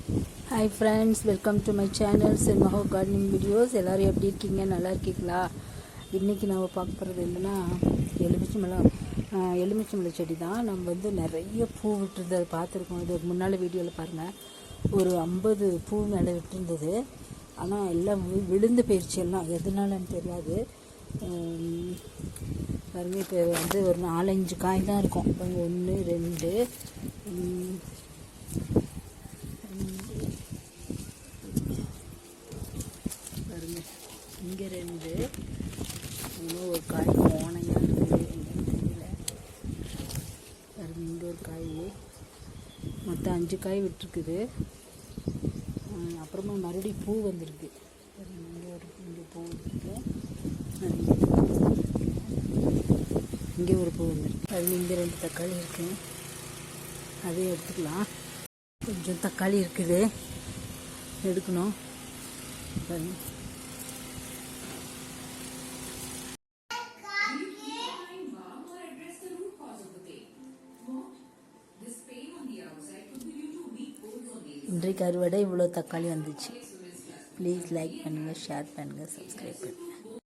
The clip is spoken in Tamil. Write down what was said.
Hi friends, welcome to my channel சென்மஹோ கார்டனிங் வீடியோஸ். எல்லோரும் எப்படி இருக்கீங்க? நல்லா இருக்கீங்களா? இன்றைக்கி நம்ம பார்க்க போகிறது என்னென்னா எலுமிச்சம்பழம் செடி தான். நம்ம நிறைய பூ விட்டுருந்தது பார்த்துருக்கோம். இது முன்னால் வீடியோவில் பாருங்கள், ஒரு 50 பூ மேலே விட்டுருந்தது. ஆனால் எல்லாம் விழுந்து போயிடுச்சு. எல்லாம் எதுனாலன்னு தெரியாது. பாருங்கள், இப்போ ஒரு 4-5 காய் தான் இருக்கும். 1 2 இங்கே 2, இன்னும் ஒரு காய் போனையாக இருக்குது, என்னன்னு தெரியல. பாருங்க, இங்கே ஒரு காய், மொத்தம் 5 காய் விட்டுருக்குது. அப்புறமா மறுபடியும் பூ வந்திருக்கு. இங்கே பூ வந்திருக்கு, இங்கே ஒரு பூ வந்திருக்கு. அது இங்கே 2 தக்காளி இருக்குது, அதையும் எடுத்துக்கலாம். கொஞ்சம் தக்காளி இருக்குது, எடுக்கணும். பாருங்க, இன்றைக்கு அறுவடை இவ்வளோ தக்காளி வந்துச்சு. ப்ளீஸ் லைக் பண்ணுங்கள், ஷேர் பண்ணுங்கள், சப்ஸ்கிரைப் பண்ணுங்கள்.